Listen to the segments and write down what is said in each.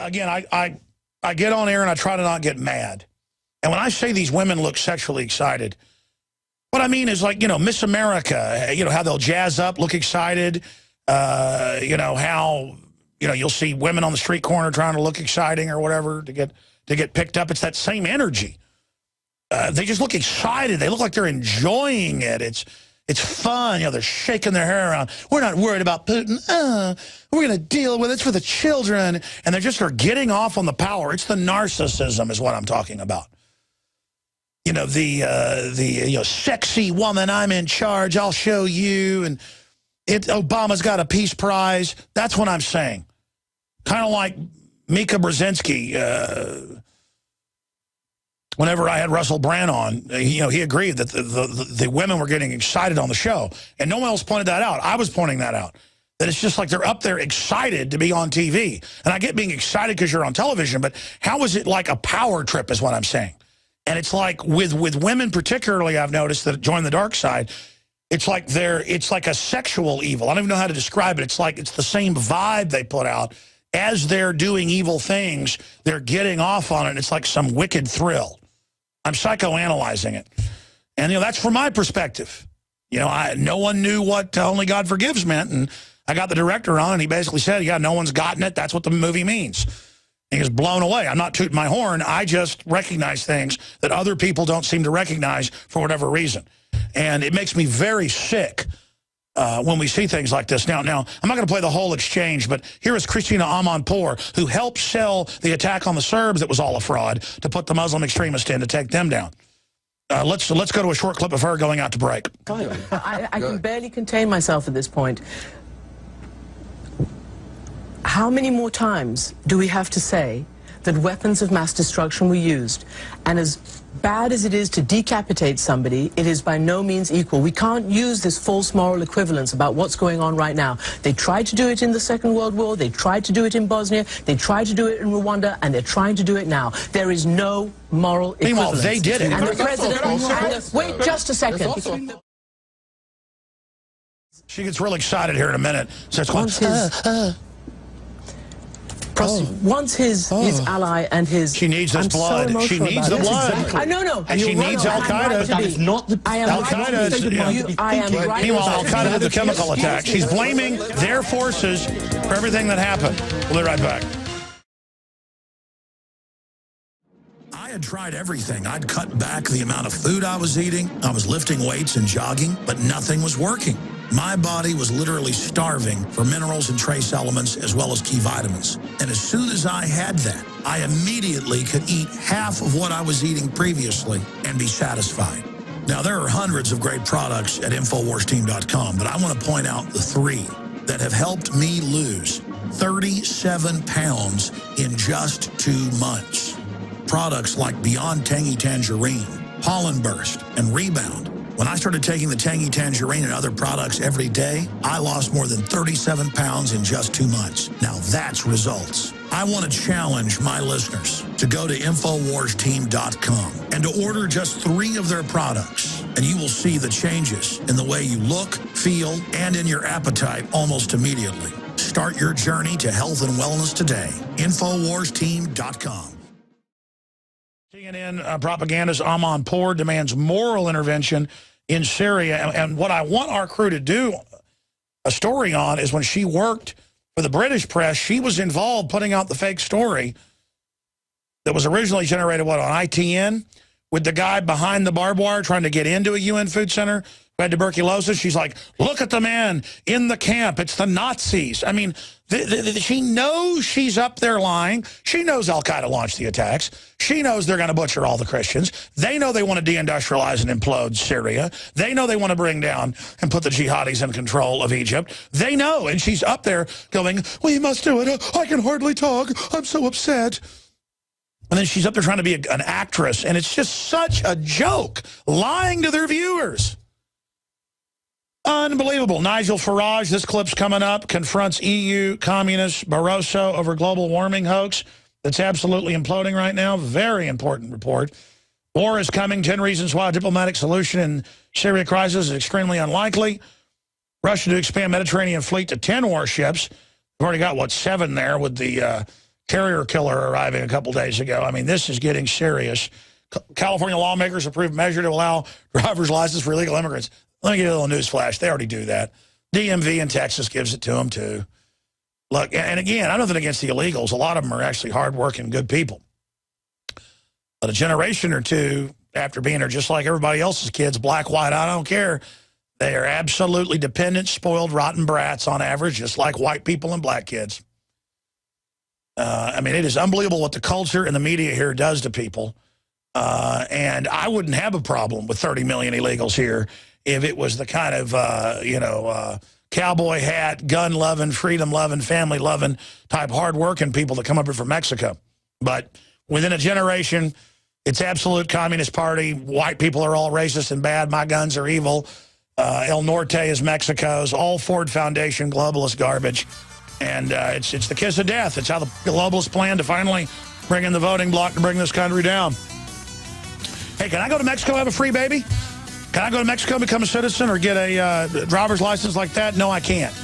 again, I get on air and I try to not get mad. And when I say these women look sexually excited, what I mean is, like, you know, Miss America, you know, how they'll jazz up, look excited. You know, how, you know, you'll see women on the street corner trying to look exciting or whatever to get picked up. It's that same energy. They just look excited. They look like they're enjoying it. It's fun. You know, they're shaking their hair around. We're not worried about Putin. We're going to deal with it. It's for the children. And they just are getting off on the power. It's the narcissism is what I'm talking about. You know, the you know, sexy woman, I'm in charge, I'll show you. And Obama's got a peace prize. That's what I'm saying. Kind of like Mika Brzezinski, whenever I had Russell Brand on, you know, he agreed that the women were getting excited on the show. And no one else pointed that out. I was pointing that out. That it's just like they're up there excited to be on TV. And I get being excited because you're on television, but how is it like a power trip is what I'm saying. And it's like with women particularly, I've noticed that join the dark side, it's like a sexual evil. I don't even know how to describe it. It's like it's the same vibe they put out. As they're doing evil things, they're getting off on it. It's like some wicked thrill. I'm psychoanalyzing it. And, you know, that's from my perspective. You know, no one knew what Only God Forgives meant. And I got the director on, and he basically said, yeah, no one's gotten it. That's what the movie means. And he was blown away. I'm not tooting my horn. I just recognize things that other people don't seem to recognize for whatever reason. And it makes me very sick when we see things like this. Now, I'm not going to play the whole exchange, but here is Christiane Amanpour, who helped sell the attack on the Serbs that was all a fraud to put the Muslim extremists in to take them down. Let's go to a short clip of her going out to break. I can barely contain myself at this point. How many more times do we have to say that weapons of mass destruction were used? And as bad as it is to decapitate somebody, it is by no means equal. We can't use this false moral equivalence about what's going on right now. They tried to do it in the Second World War, they tried to do it in Bosnia, they tried to do it in Rwanda, and they're trying to do it now. There is no moral equivalence. Meanwhile, they did it. And the president, wait just a second. She gets really excited here in a minute. Starts going, once his ally and his... She needs this blood. So she needs the blood. Exactly. No. And she needs Al-Qaeda. That is not the... Al-Qaeda... Meanwhile, Al-Qaeda did the chemical attack. She's blaming their forces for everything that happened. We'll be right back. I had tried everything. I'd cut back the amount of food I was eating. I was lifting weights and jogging, but nothing was working. My body was literally starving for minerals and trace elements as well as key vitamins. And as soon as I had that, I immediately could eat half of what I was eating previously and be satisfied. Now, there are hundreds of great products at InfoWarsTeam.com, but I want to point out the 3 that have helped me lose 37 pounds in just 2 months. Products like Beyond Tangy Tangerine, Pollen Burst, and Rebound. When I started taking the Tangy Tangerine and other products every day, I lost more than 37 pounds in just 2 months. Now that's results. I want to challenge my listeners to go to InfoWarsTeam.com and to order just 3 of their products, and you will see the changes in the way you look, feel, and in your appetite almost immediately. Start your journey to health and wellness today. InfoWarsTeam.com. CNN propagandist Amanpour demands moral intervention in Syria. And what I want our crew to do a story on is when she worked for the British press, she was involved putting out the fake story that was originally generated, what, on ITN, with the guy behind the barbed wire trying to get into a UN food center who had tuberculosis. She's like, look at the man in the camp. It's the Nazis. I mean, she knows she's up there lying. She knows Al-Qaeda launched the attacks. She knows they're going to butcher all the Christians. They know they want to deindustrialize and implode Syria. They know they want to bring down and put the jihadis in control of Egypt. They know, and she's up there going, we must do it. I can hardly talk. I'm so upset. And then she's up there trying to be an actress, and it's just such a joke, lying to their viewers. Unbelievable. Nigel Farage, this clip's coming up, confronts EU communist Barroso over global warming hoax that's absolutely imploding right now. Very important report. War is coming. 10 reasons why a diplomatic solution in Syria crisis is extremely unlikely. Russia to expand Mediterranean fleet to 10 warships. We've already got, what, 7 there with the carrier killer arriving a couple days ago. I mean, this is getting serious. California lawmakers approved measure to allow driver's license for illegal immigrants. Let me give you a little news flash. They already do that. DMV in Texas gives it to them, too. Look, and again, I'm nothing against the illegals. A lot of them are actually hardworking, good people. But a generation or two after being there just like everybody else's kids, black, white, I don't care, they are absolutely dependent, spoiled, rotten brats on average, just like white people and black kids. I mean, it is unbelievable what the culture and the media here does to people. And I wouldn't have a problem with 30 million illegals here if it was the kind of, cowboy hat, gun-loving, freedom-loving, family-loving type hard-working people that come up here from Mexico. But within a generation, it's absolute Communist Party. White people are all racist and bad. My guns are evil. El Norte is Mexico's. All Ford Foundation globalist garbage. And it's the kiss of death. It's how the globalists plan to finally bring in the voting bloc to bring this country down. Hey, can I go to Mexico and have a free baby? Can I go to Mexico and become a citizen or get a driver's license like that? No, I can't.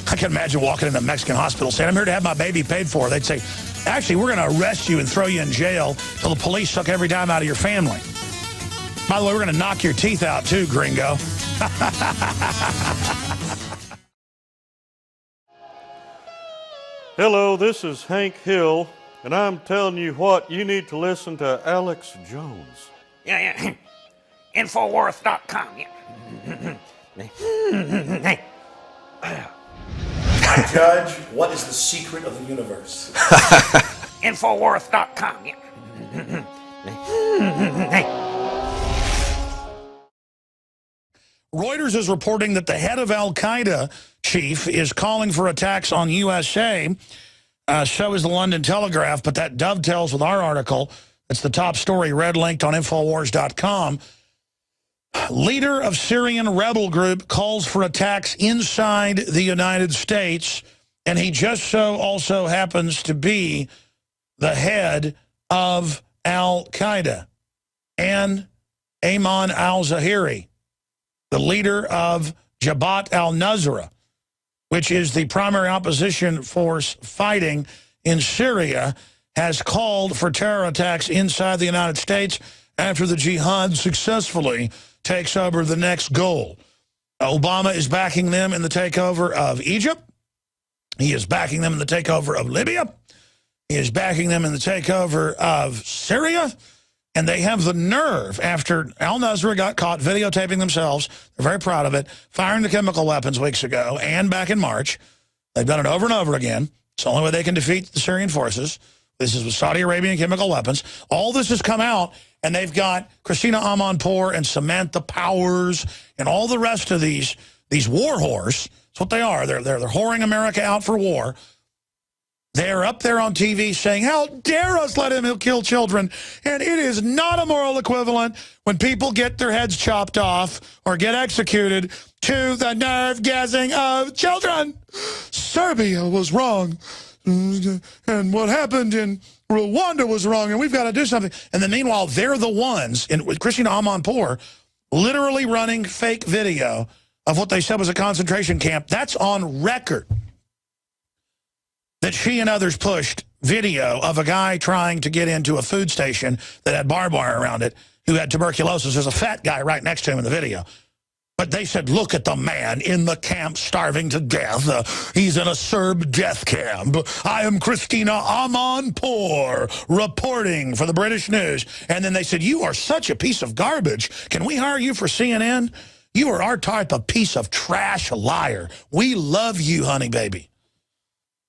I can imagine walking into a Mexican hospital saying, I'm here to have my baby paid for. They'd say, actually, we're going to arrest you and throw you in jail till the police suck every dime out of your family. By the way, we're going to knock your teeth out too, gringo. Hello, this is Hank Hill, and I'm telling you what, you need to listen to Alex Jones. Yeah. INFOWARS.com. Judge, what is the secret of the universe? INFOWARS.com. Reuters is reporting that the head of Al-Qaeda chief is calling for attacks on USA. So is the London Telegraph, but that dovetails with our article. It's the top story, red linked on InfoWars.com. Leader of Syrian rebel group calls for attacks inside the United States, and he just so also happens to be the head of Al-Qaeda, and Ayman al-Zawahiri, the leader of Jabhat al-Nusra, which is the primary opposition force fighting in Syria, has called for terror attacks inside the United States after the jihad successfully takes over the next goal. Obama is backing them in the takeover of Egypt. He is backing them in the takeover of Libya. He is backing them in the takeover of Syria. And they have the nerve, after al-Nusra got caught videotaping themselves, they're very proud of it, firing the chemical weapons weeks ago and back in March. They've done it over and over again. It's the only way they can defeat the Syrian forces. This is with Saudi Arabian chemical weapons. All this has come out, and they've got Christiane Amanpour and Samantha Powers and all the rest of these war whores. That's what they are. They're whoring America out for war. They're up there on TV saying, how dare us let him kill children? And it is not a moral equivalent when people get their heads chopped off or get executed to the nerve-gassing of children. Serbia was wrong. And what happened in Rwanda was wrong, and we've got to do something. And then meanwhile, they're the ones, with Christiane Amanpour, literally running fake video of what they said was a concentration camp. That's on record. That she and others pushed video of a guy trying to get into a food station that had barbed wire around it who had tuberculosis. There's a fat guy right next to him in the video. But they said, look at the man in the camp starving to death. He's in a Serb death camp. I am Christiane Amanpour reporting for the British News. And then they said, you are such a piece of garbage. Can we hire you for CNN? You are our type of piece of trash liar. We love you, honey baby.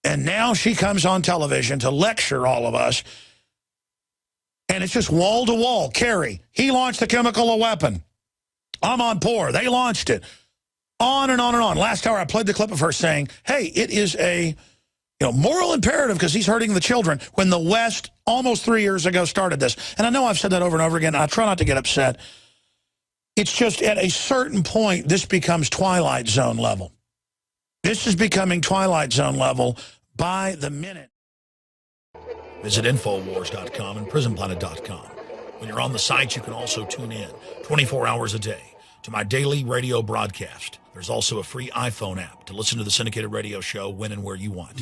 And now she comes on television to lecture all of us. And it's just wall to wall. Kerry, he launched the chemical weapon. Amanpour, they launched it. On and on and on. Last hour I played the clip of her saying, hey, it is a moral imperative because he's hurting the children, when the West almost 3 years ago started this. And I know I've said that over and over again. I try not to get upset. It's just at a certain point, this becomes Twilight Zone level. This is becoming Twilight Zone level by the minute. Visit InfoWars.com and PrisonPlanet.com. When you're on the site, you can also tune in 24 hours a day to my daily radio broadcast. There's also a free iPhone app to listen to the syndicated radio show when and where you want.